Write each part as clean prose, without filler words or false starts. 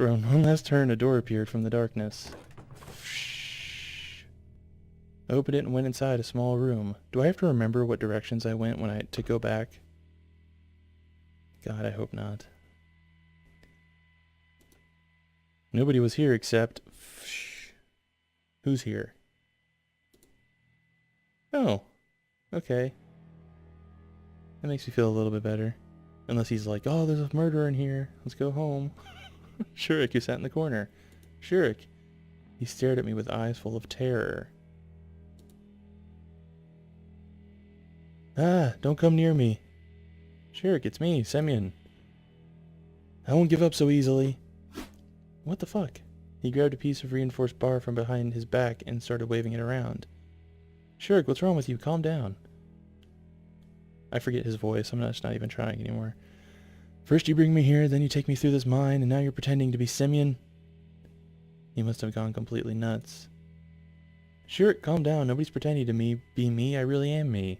On one last turn, a door appeared from the darkness. I opened it and went inside a small room. Do I have to remember what directions I went to go back? God, I hope not. Nobody was here except... Who's here? Oh, okay. That makes me feel a little bit better. Unless he's like, oh, there's a murderer in here. Let's go home. Shurik, who sat in the corner. Shurik. He stared at me with eyes full of terror. Ah, don't come near me. Shurik, it's me, Semyon. I won't give up so easily. What the fuck? He grabbed a piece of reinforced bar from behind his back and started waving it around. Shurik, what's wrong with you? Calm down. I forget his voice. I'm not even trying anymore. First you bring me here, then you take me through this mine, and now you're pretending to be Semyon? He must have gone completely nuts. Shurik, calm down. Nobody's pretending to be me. I really am me.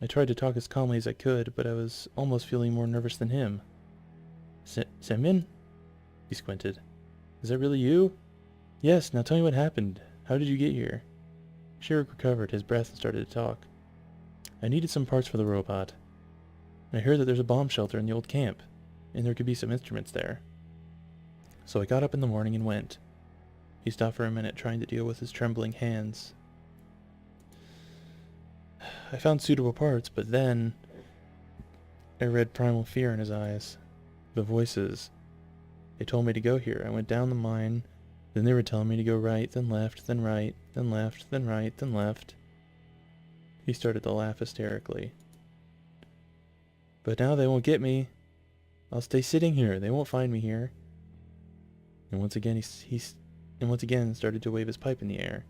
I tried to talk as calmly as I could, but I was almost feeling more nervous than him. Semyon? He squinted. Is that really you? Yes, now tell me what happened. How did you get here? Shurik recovered his breath and started to talk. I needed some parts for the robot. I heard that there's a bomb shelter in the old camp, and there could be some instruments there. So I got up in the morning and went. He stopped for a minute, trying to deal with his trembling hands. I found suitable parts, but then I read primal fear in his eyes. The voices. They told me to go here. I went down the mine. Then they were telling me to go right, then left, then right, then left, then right, then left. He started to laugh hysterically. But now they won't get me. I'll stay sitting here. They won't find me here. And once again he started to wave his pipe in the air.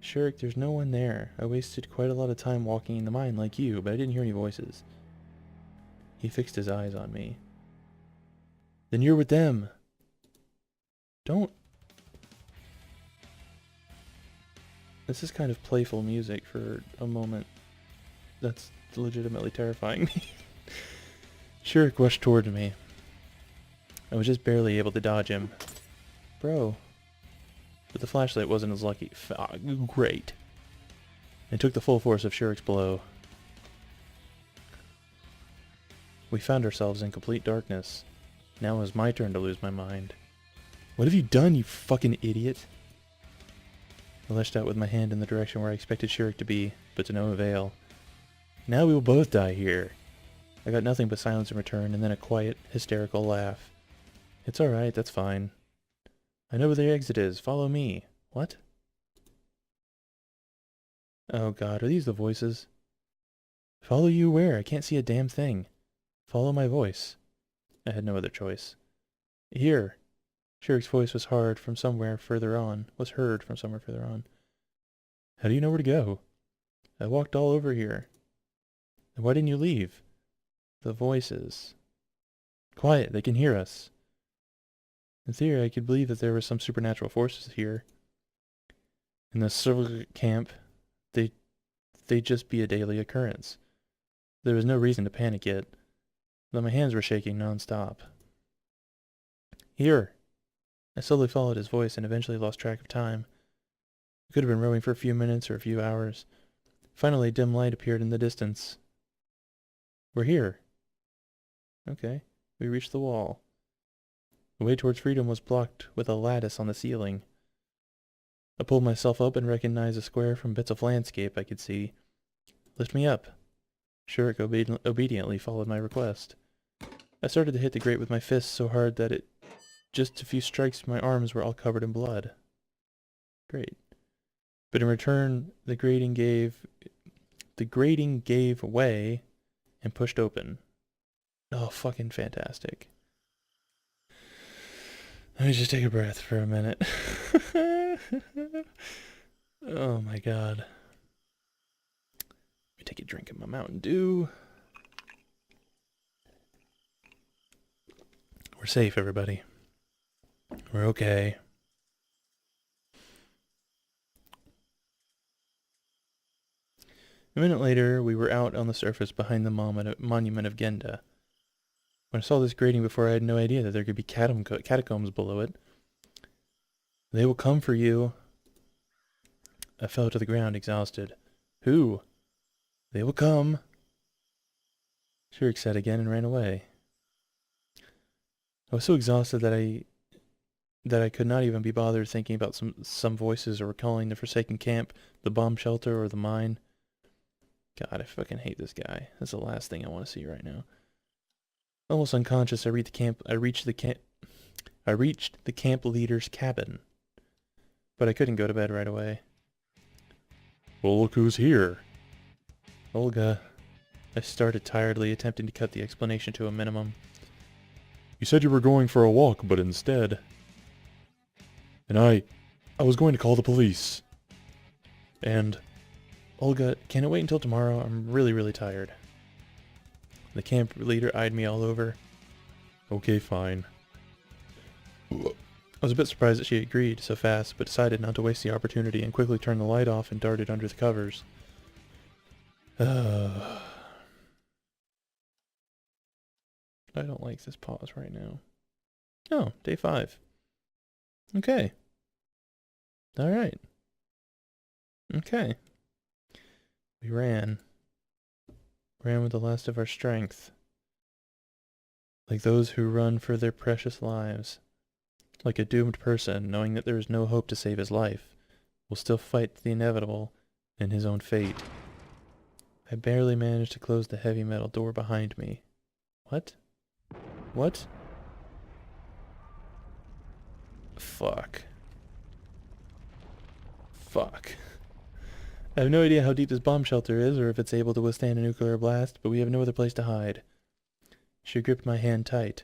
Shurik, there's no one there. I wasted quite a lot of time walking in the mine like you, but I didn't hear any voices. He fixed his eyes on me. Then you're with them. Don't... This is kind of playful music for a moment. That's legitimately terrifying me. Shurik rushed toward me. I was just barely able to dodge him. Bro. But the flashlight wasn't as lucky. Great. I took the full force of Shurik's blow. We found ourselves in complete darkness. Now it was my turn to lose my mind. What have you done, you fucking idiot? I lashed out with my hand in the direction where I expected Shurik to be, but to no avail. Now we will both die here. I got nothing but silence in return, and then a quiet, hysterical laugh. It's alright, that's fine. I know where the exit is. Follow me. What? Oh god, are these the voices? Follow you where? I can't see a damn thing. Follow my voice. I had no other choice. Here. Shurik's voice was heard from somewhere further on. How do you know where to go? I walked all over here. Then why didn't you leave? The voices. Quiet, they can hear us. In theory, I could believe that there were some supernatural forces here. In the Soviet camp, they'd just be a daily occurrence. There was no reason to panic yet, though my hands were shaking non-stop. Here! I slowly followed his voice and eventually lost track of time. I could have been rowing for a few minutes or a few hours. Finally, a dim light appeared in the distance. We're here. Okay, we reached the wall. The way towards freedom was blocked with a lattice on the ceiling. I pulled myself up and recognized a square from bits of landscape I could see. Lift me up. Shurik obediently followed my request. I started to hit the grate with my fists so hard that just a few strikes my arms were all covered in blood. Great. But in return, the grating gave way and pushed open. Oh, fucking fantastic. Let me just take a breath for a minute. Oh my god. Let me take a drink of my Mountain Dew. We're safe, everybody. We're okay. A minute later, we were out on the surface behind the monument of Genda. When I saw this grating before, I had no idea that there could be catacombs below it. They will come for you. I fell to the ground, exhausted. Who? They will come. Shirik said again and ran away. I was so exhausted that I could not even be bothered thinking about some voices or recalling the forsaken camp, the bomb shelter, or the mine. God, I fucking hate this guy. That's the last thing I want to see right now. Almost unconscious, I reached the camp leader's cabin. But I couldn't go to bed right away. Well, look who's here. Olga. I started tiredly, attempting to cut the explanation to a minimum. You said you were going for a walk, but instead... And I was going to call the police. And... Olga, can it wait until tomorrow? I'm really, really tired. The camp leader eyed me all over. Okay, fine. I was a bit surprised that she agreed so fast, but decided not to waste the opportunity and quickly turned the light off and darted under the covers. I don't like this pause right now. Oh, day 5. Okay. Alright. Okay. We ran. Ran with the last of our strength. Like those who run for their precious lives. Like a doomed person, knowing that there is no hope to save his life, will still fight the inevitable and his own fate. I barely managed to close the heavy metal door behind me. What? What? Fuck. Fuck. I have no idea how deep this bomb shelter is or if it's able to withstand a nuclear blast, but we have no other place to hide. She gripped my hand tight.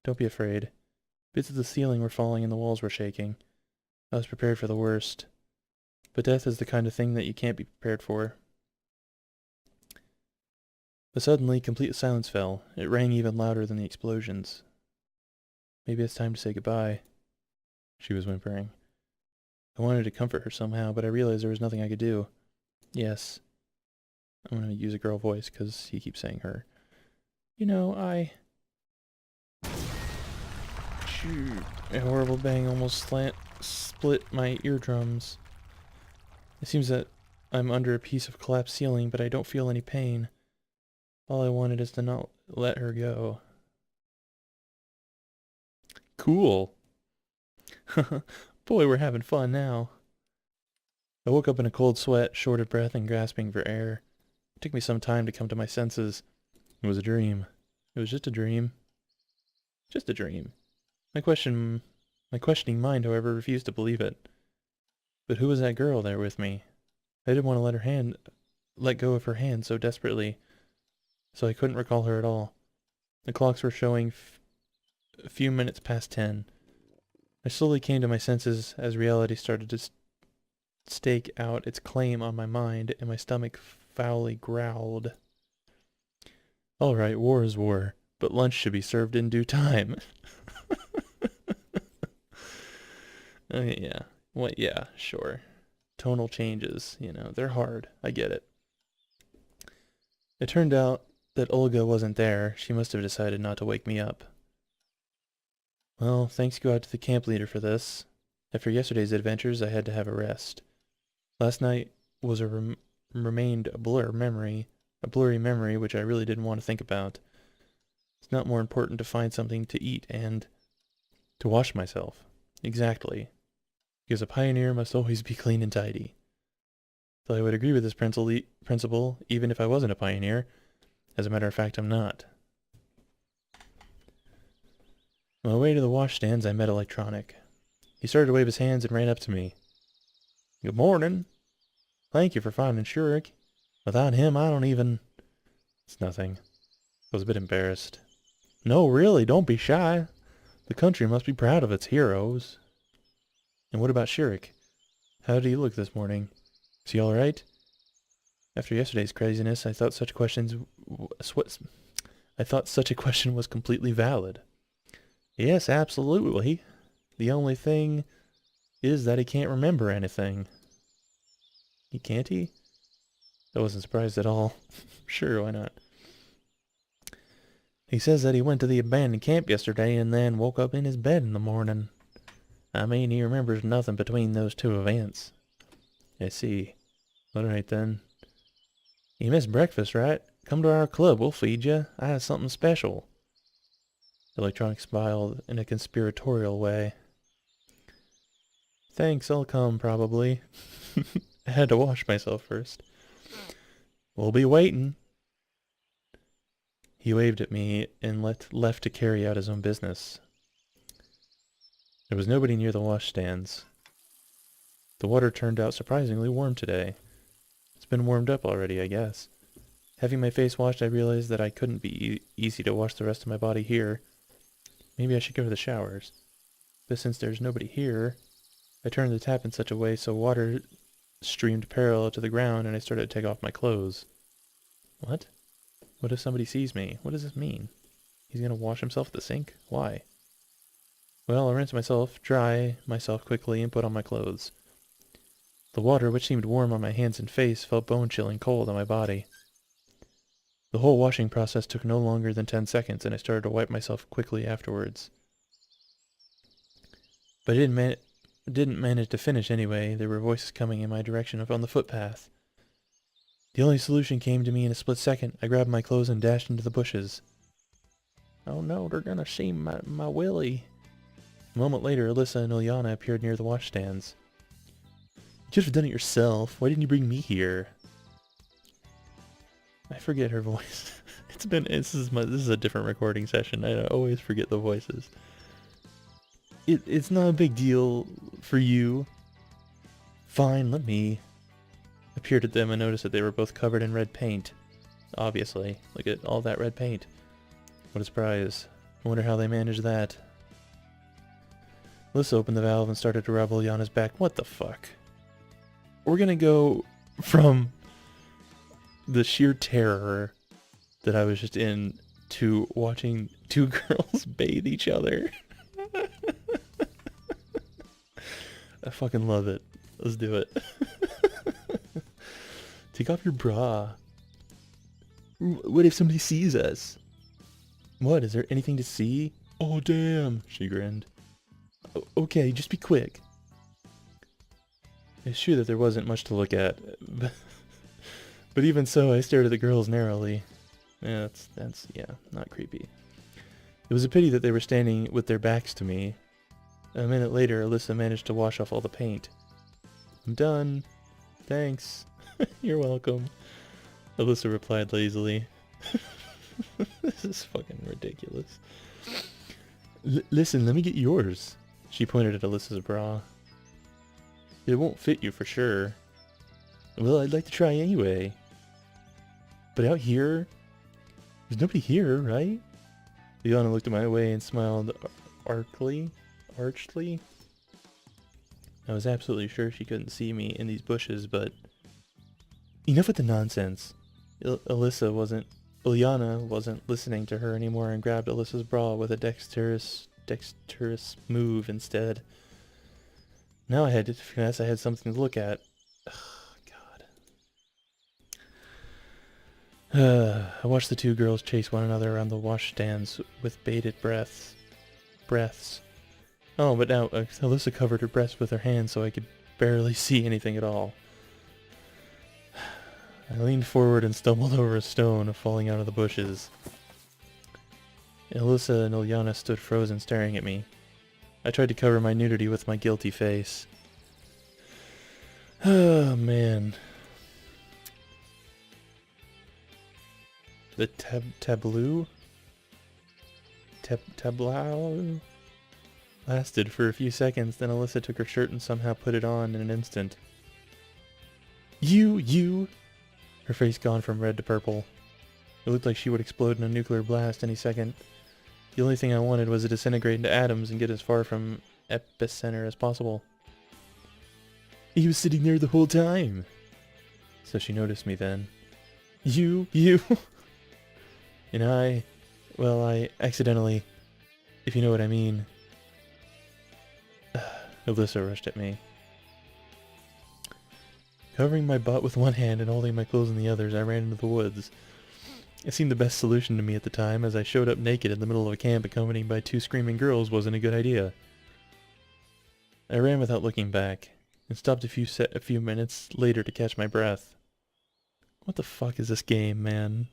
Don't be afraid. Bits of the ceiling were falling and the walls were shaking. I was prepared for the worst. But death is the kind of thing that you can't be prepared for. But suddenly, complete silence fell. It rang even louder than the explosions. Maybe it's time to say goodbye. She was whimpering. I wanted to comfort her somehow, but I realized there was nothing I could do. Yes. I'm going to use a girl voice because he keeps saying her. You know, Shoot. A horrible bang almost split my eardrums. It seems that I'm under a piece of collapsed ceiling, but I don't feel any pain. All I wanted is to not let her go. Cool. Boy, we're having fun now. I woke up in a cold sweat, short of breath and grasping for air. It took me some time to come to my senses. It was a dream. It was just a dream. Just a dream. My questioning mind, however, refused to believe it. But who was that girl there with me? I didn't want to let go of her hand so desperately, so I couldn't recall her at all. The clocks were showing a few minutes past 10. I slowly came to my senses as reality started to stake out its claim on my mind, and my stomach foully growled. All right, war is war, but lunch should be served in due time. Okay, yeah. Well, yeah, sure. Tonal changes, they're hard. I get it. It turned out that Olga wasn't there. She must have decided not to wake me up. Well, thanks go out to the camp leader for this. After yesterday's adventures, I had to have a rest. Last night was remained a blurry memory which I really didn't want to think about. It's not more important to find something to eat and to wash myself. Exactly. Because a pioneer must always be clean and tidy. So I would agree with this principle even if I wasn't a pioneer. As a matter of fact, I'm not. On my way to the washstands, I met Electronic. He started to wave his hands and ran up to me. Good morning. Thank you for finding Shurik. Without him, I don't even... It's nothing. I was a bit embarrassed. No, really, don't be shy. The country must be proud of its heroes. And what about Shurik? How did he look this morning? Is he all right? After yesterday's craziness, I thought such a question was completely valid. Yes, absolutely. The only thing is that he can't remember anything. Can't he? I wasn't surprised at all. Sure, why not? He says that he went to the abandoned camp yesterday and then woke up in his bed in the morning. I mean, he remembers nothing between those two events. I see. Alright then. You missed breakfast, right? Come to our club, we'll feed you. I have something special. Electronic smiled in a conspiratorial way. Thanks, I'll come, probably. I had to wash myself first. We'll be waiting. He waved at me and left to carry out his own business. There was nobody near the washstands. The water turned out surprisingly warm today. It's been warmed up already, I guess. Having my face washed, I realized that I couldn't be easy to wash the rest of my body here. Maybe I should go to the showers. But since there's nobody here, I turned the tap in such a way so water streamed parallel to the ground and I started to take off my clothes. What? What if somebody sees me? What does this mean? He's gonna wash himself at the sink? Why? Well, I rinsed myself, dry myself quickly, and put on my clothes. The water, which seemed warm on my hands and face, felt bone-chilling cold on my body. The whole washing process took no longer than 10 seconds, and I started to wipe myself quickly afterwards. But I didn't manage to finish anyway. There were voices coming in my direction up on the footpath. The only solution came to me in a split second. I grabbed my clothes and dashed into the bushes. Oh no, they're gonna see my willy. A moment later, Alyssa and Ilyana appeared near the washstands. You could have done it yourself. Why didn't you bring me here? I forget her voice. This is a different recording session. I always forget the voices. It's not a big deal for you. Fine, let me. I peered at them and noticed that they were both covered in red paint. Obviously. Look at all that red paint. What a surprise. I wonder how they managed that. Alyssa opened the valve and started to rub Ilyana's back. What the fuck? We're gonna go from the sheer terror that I was just in to watching two girls bathe each other. I fucking love it. Let's do it. Take off your bra. What if somebody sees us? What, is there anything to see? Oh damn, she grinned. Okay, just be quick. It's true that there wasn't much to look at, but even so, I stared at the girls narrowly. Yeah, that's not creepy. It was a pity that they were standing with their backs to me. A minute later, Alyssa managed to wash off all the paint. I'm done. Thanks. You're welcome. Alyssa replied lazily. This is fucking ridiculous. Listen, let me get yours. She pointed at Alyssa's bra. It won't fit you for sure. Well, I'd like to try anyway. But out here, there's nobody here, right? Ilyana looked my way and smiled archly. I was absolutely sure she couldn't see me in these bushes, but enough with the nonsense. Ilyana wasn't listening to her anymore and grabbed Alyssa's bra with a dexterous move instead. Now I had to confess I had something to look at. Ugh, God. I watched the two girls chase one another around the washstands with bated breaths. Oh, but now Alyssa covered her breasts with her hands so I could barely see anything at all. I leaned forward and stumbled over a stone, falling out of the bushes. Alyssa and Ilyana stood frozen, staring at me. I tried to cover my nudity with my guilty face. Oh, man. The tableau lasted for a few seconds, then Alyssa took her shirt and somehow put it on in an instant. You! Her face gone from red to purple. It looked like she would explode in a nuclear blast any second. The only thing I wanted was to disintegrate into atoms and get as far from epicenter as possible. He was sitting there the whole time! So she noticed me then. You! And I accidentally, if you know what I mean. Alyssa rushed at me. Covering my butt with one hand and holding my clothes in the others, I ran into the woods. It seemed the best solution to me at the time, as I showed up naked in the middle of a camp accompanied by 2 screaming girls wasn't a good idea. I ran without looking back, and stopped a few minutes later to catch my breath. What the fuck is this game, man?